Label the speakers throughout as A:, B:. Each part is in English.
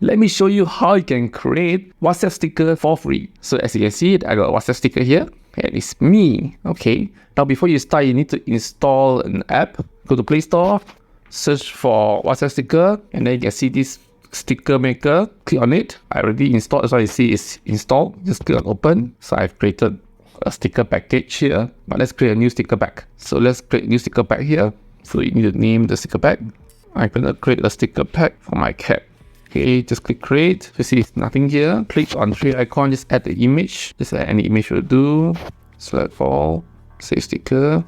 A: let me show you how you can create WhatsApp sticker for free. So as you can see, I got a WhatsApp sticker here, and it's me. Okay, now before you start, you need to install an app. Go to Play Store, search for WhatsApp sticker, and then you can see this sticker maker. Click on it. I already installed, so you see it's installed. Just click on open. So I've created a sticker package here, but let's create a new sticker pack. So let's create a new sticker pack here. So you need to name the sticker pack. I'm gonna create a sticker pack for my cat. Okay, just click create. You see it's nothing here. Click on three icon, just add the image. Just add any image will do. Select all, save sticker.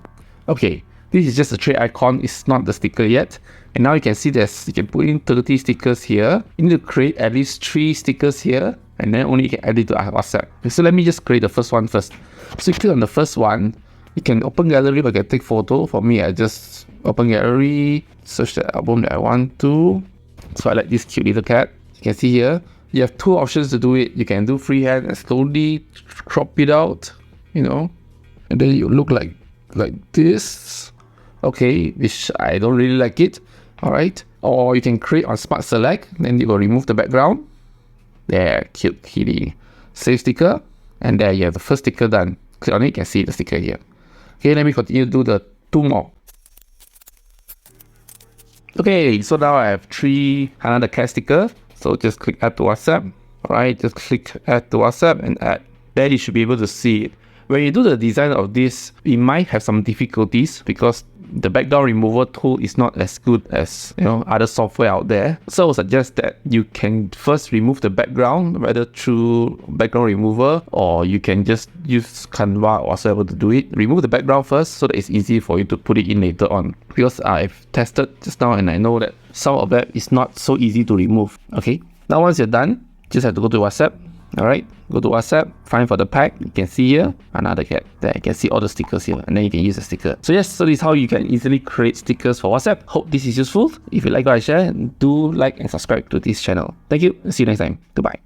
A: Okay, this is just a tray icon, it's not the sticker yet. And now you can see this, you can put in 30 stickers here. You need to create at least 3 stickers here, and then only you can add it to WhatsApp. Okay, so let me just create the first one first. So you click on the first one. You can open gallery, but you can take photo. For me, I just open gallery, search the album that I want to. So I like this cute little cat. You can see here, you have 2 options to do it. You can do freehand and slowly crop it out, you know, and then you look like this. Okay, which I don't really like it. All right, or you can create on Smart Select, then you will remove the background. There, cute kitty. Save sticker, and there you have the first sticker done. Click on it, you can see the sticker here. Okay, let me continue to do the 2 more. Okay, so now I have 3 another cat sticker. So just click add to WhatsApp. Alright, just click add to WhatsApp and add. Then you should be able to see it. When you do the design of this, it might have some difficulties because the background remover tool is not as good as, you know, other software out there. So I would suggest that you can first remove the background, whether through background remover, or you can just use Canva or whatever to do it. Remove the background first so that it's easy for you to put it in later on. Because I've tested just now and I know that some of that is not so easy to remove. Okay, now once you're done, just have to go to WhatsApp. Alright, go to WhatsApp, find for the pack. You can see here another cat. There you can see all the stickers here, and then you can use the sticker. So yes, so this is how you can easily create stickers for WhatsApp. Hope this is useful. If you like what I share, do like and subscribe to this channel. Thank you. See you next time. Goodbye.